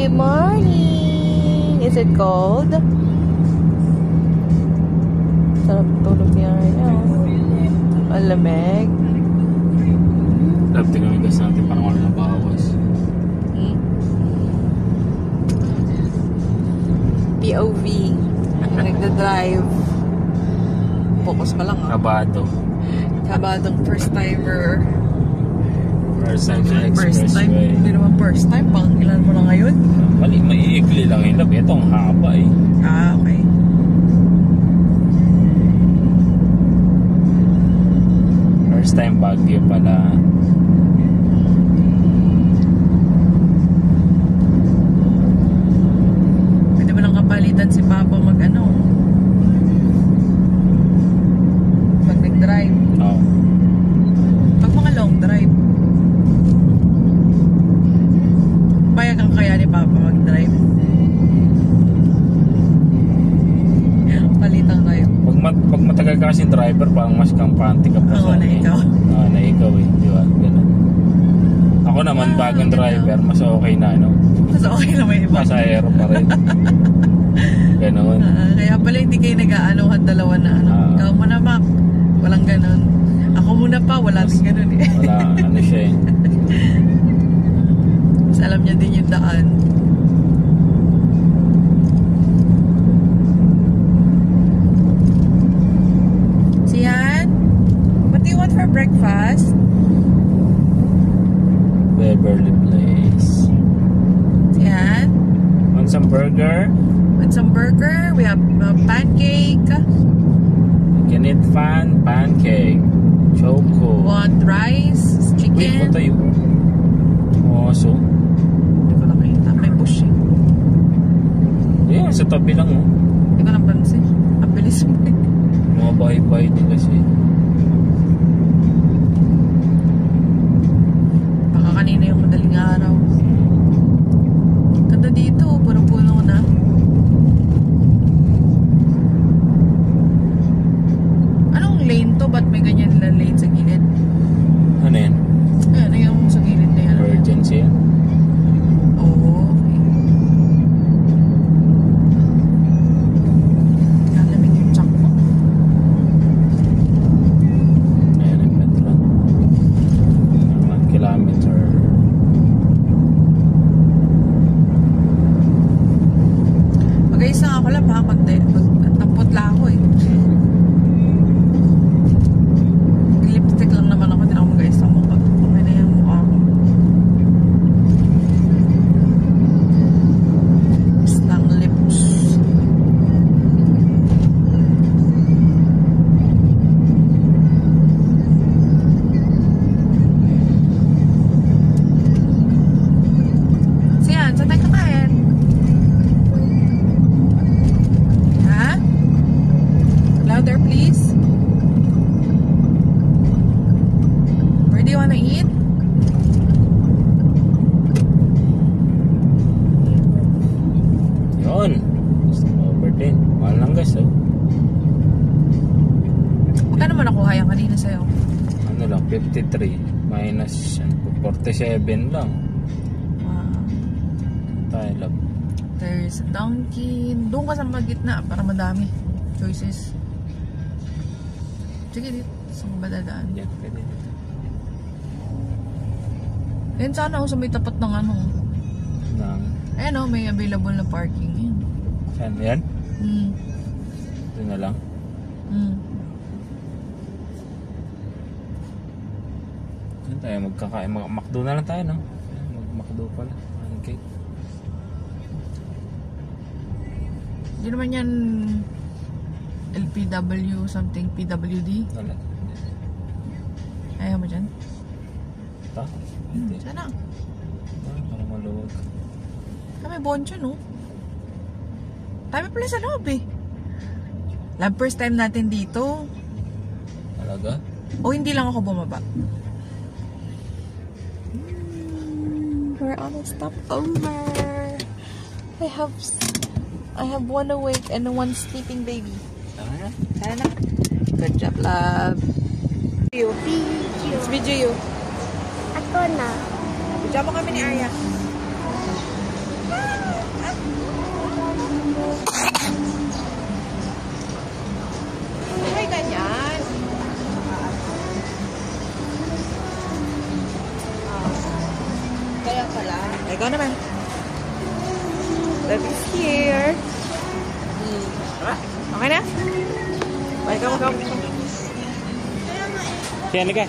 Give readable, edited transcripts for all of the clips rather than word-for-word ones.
Good morning! Is it cold? Sarap tulog niya ngayon. Ang lamig. Sarap tingnan yung gas natin parang wala na bawas. POV. Ang nagda-drive. Focus ka lang ah. Kabado. Kabadong first timer. First time sa First time? expressway. Hindi naman first time. Pang ilan mo na ngayon? Mali, maiikli lang yun. Ito ang haba eh. Ah, okay. First time Baguio pala. Pwede mo lang kapalitan si Papa mag-ano? Pag nag-drive. Oo. Pag mga long drive. Payag ang kaya ni Papa mag-drive. Palitan kayo. Pag matagal ka kasing driver, parang mas kampante ka pa Oo, sa na ikaw. Oo, na ikaw eh. Di ba? Ganun. Ako naman, bagong driver, mas okay na, no? Mas okay na may iba. Pasahero pa rin. Ganun. Kaya pala hindi kayo nag-aanuhan dalawa na ano. Ikaw muna, Mac. Walang ganun. Ako muna pa, wala din ganun eh. Wala, ano siya eh. Mas alam niya din yung daan. Sian, what do you want for breakfast? Beverly Place. Sian, Want some burger? want some burger? We have pancake. You can eat fan, pancake, choco. Want rice, Wait, chicken? what tayo? Oso. Hindi ko nakita. May bush eh. Ayan, sa tabi lang oh. Hindi ko napansin. Ang bilis mo eh. Mga bahay-bahay din kasi. Baka kanina yung madaling araw. Ganda dito. Puno-puno na. Anong lane to? Ba't may ganyan na lane sa gilid? Ano yan? Ano yung sa gilid na yan? Emergency yan? Oo. Okay. Lalamig yung tsak mo. Ayan ang metro. 1 kilometer. Mag-ayos lang ako lang ha. Magtampot lang ako eh. Lipstick lang naman ako. Hindi na ako mag-ayos lang mukha. Okay na yung mukha ko. Stang lips. Siyan, saan tayo kakain? Ha? Louder please. Where do you wanna eat? Yun. Over din. Mahal lang guys oh. Magkano mo nakuha yan kanina sa'yo? Ano lang, 53 minus 47 lang. Tayo lang. There's a donkey. Doon ka sa magitna para madami choices. Sige dito. Saan ka ba dadaan? Yan, pwede dito. Yan sana sa may tapat ng ano. Nang, Ayan o, may available na parking. Yan. saan yan? Ito na lang. Saan tayo magkakain? Makdo na lang tayo, no? Mag-makdo pala. Pancake. Hindi naman yan LPW something, PWD. Wala. Ayaw mo dyan? Ito? Hindi. Sana. Parang maluwag. May boncho, no? Tayo pala sa loob eh. Love, first time natin dito. Talaga? O hindi lang ako bumaba. We're on a stopover. I have one awake and one sleeping baby. Tara na. Tara na. Good job, love. You. Let's video you. Ako na. Video mo kami ni Aya. Ikaw naman. Love is here. Okay na? Bye, ikaw. Kaya halika.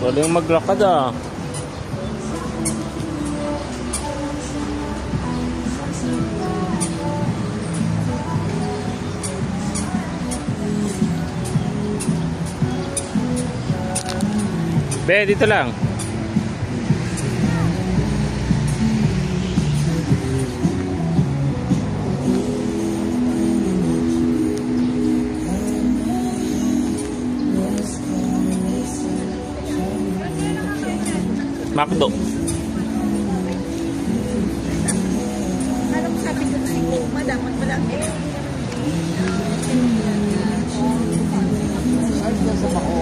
Galing maglakad ah. Be, dito lang. Makdo. Anong sabi ko sa inyo? Dapat malaki. Ay, sa bako.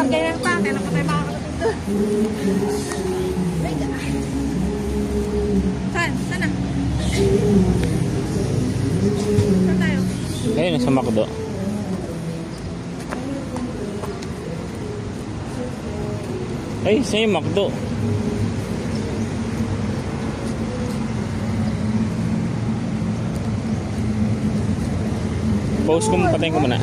Kailan pa? Kailan pa tayo makakarating doon? Saan? Saan na? Saan tayo? Ayun, sa Makdo. Ay, saan yung Makdo? Pause ko, patayin ko muna.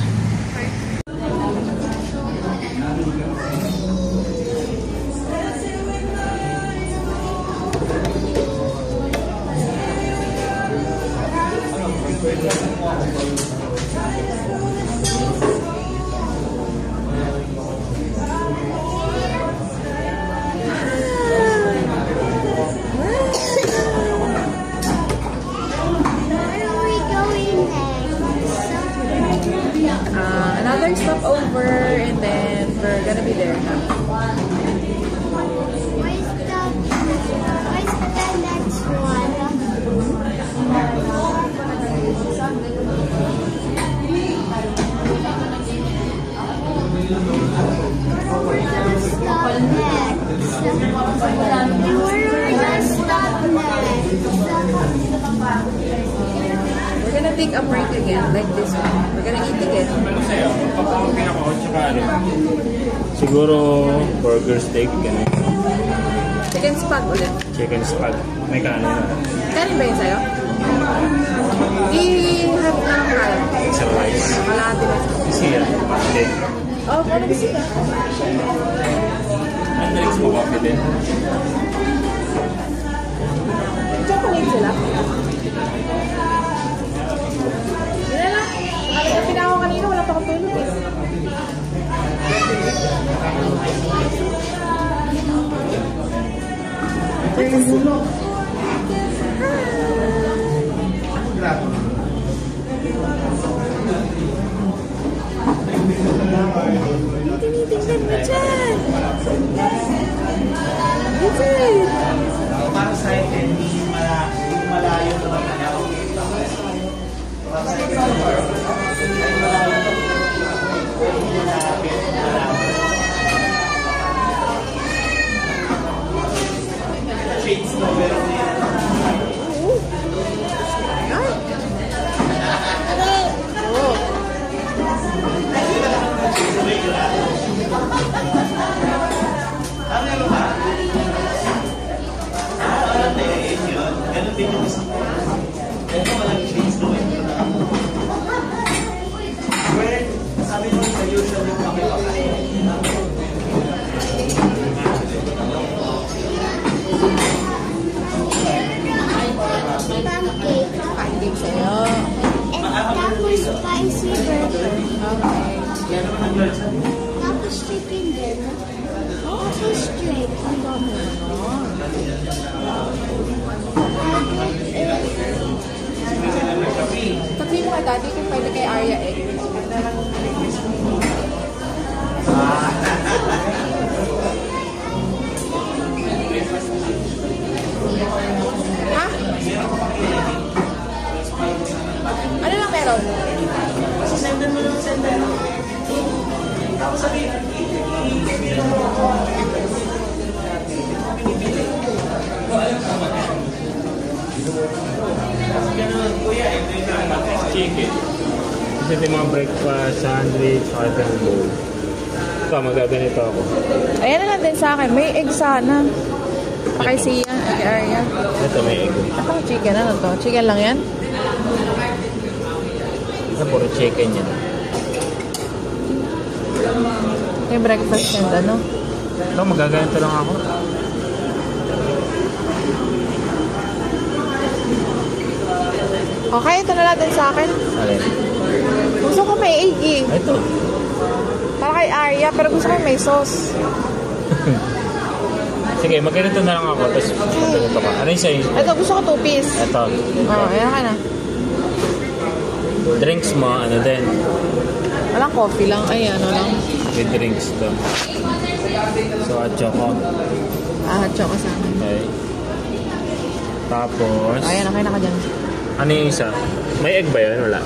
Another stopover and then we're gonna be there now. Where's the next one? We're gonna stop next. We're gonna take a break again, like this one. We're gonna eat again. Ano sa'yo? Magpapakamping ako, tsaka ano? Siguro burger steak, ganun. Chicken spag ulit. Chicken spag. May kanin na. Kanin ba yun sa'yo? I-have na lang tayo. Sa rice. Kalahati ba? Siya. Hindi. Oh, parang sila. Ang drinks mo coffee din. Chocolate sila. Yun na lang. Nakapin ako kanina, wala pa akong tulog eh. Tinitingnan mo dyan. Is it? Para sa akin, hindi malayo naman na ako. Para sa akin, ay malayo naman. Hindi malapit, malapit. Shades no, pero ganun din yung isa. Kaya walang shades no. spicy burger. Okay. Tapos chicken din. Tapos straight. Ang dami naman. Sabihin mo kay daddy kung pwede kay Arya egg. Ha? Ano lang meron? Sendan mo lang, sendan mo. Tapos sabihin, Chicken. Kasi ito yung mga breakfast, sandwich, hot and bowl. Ito, magaganito ako. Ayan na lang din sa akin. May egg sana. Kay Sian, kay Arya. Ito may egg. Ito chicken. Ano to? Chicken lang yan? Ito puro chicken yan. May breakfast and ano? Ito, magaganito lang ako. Okay, ito na natin sa akin. Alin? Gusto ko may egg eh. Ito. Para kay Arya, pero gusto ko may sauce. Sige, magganito na lang ako. Tapos magganito ka. Ano yung sa'yo? Ito, gusto ko 2 piece. Ito. Oo, ayan ka na. Drinks mo, ano din? Walang coffee lang. Ay, ano lang. With drinks to. So, at choco. Choco sa akin. Okay. Tapos, Ayan, okay na ka dyan. ano yung isa? May egg ba yun? Wala.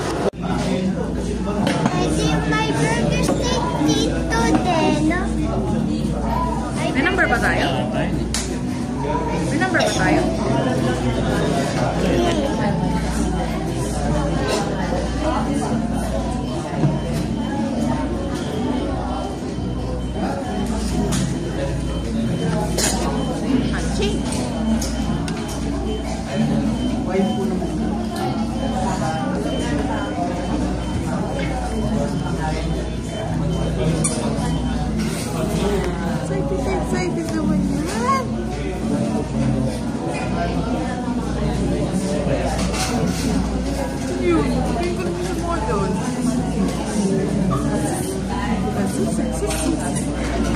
Pwede may burger steak dito din. May number ba tayo? May number ba tayo? Hachi. Excited naman yan. Yun, hindi ko naman mo doon.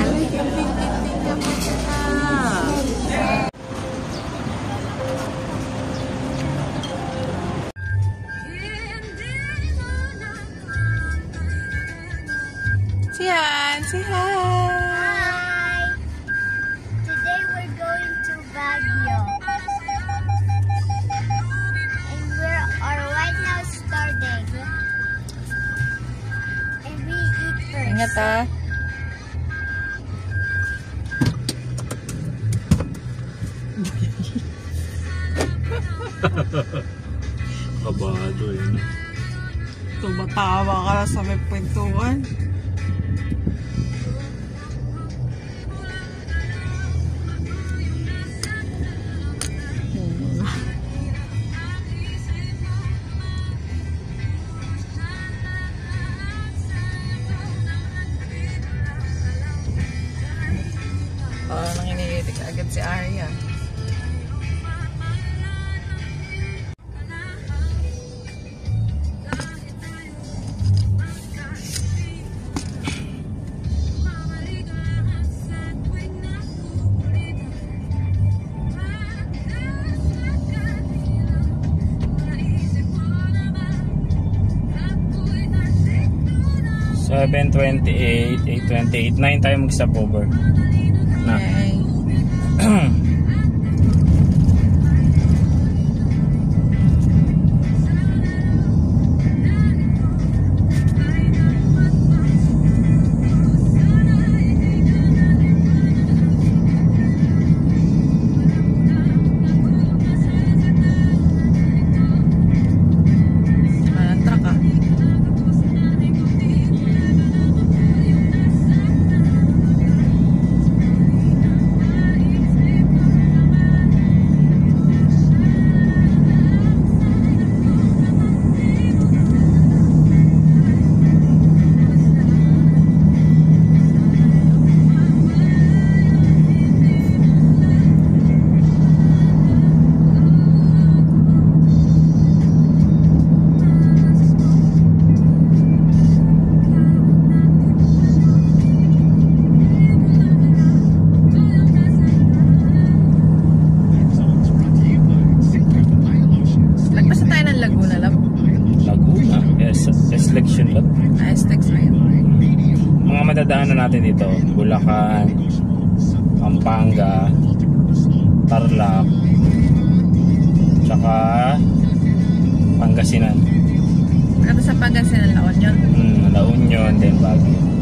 Alay, kamping-kamping naman siya. Sian, say hi. Hi! Today we're going to Baguio. And our right now starting. And we eat first. Ingat ah. Kabado yun. Tumatawa ka na sa may pintuan. Parang nangingitik agad si Arya. Seven 28, 8:28, 9 tayo mag-stopover. Na. Okay. Truck ah. dinadaanan natin dito. Bulacan, Pampanga, Tarlac, tsaka Pangasinan. Ano sa Pangasinan, La Union? La Union, then Baguio.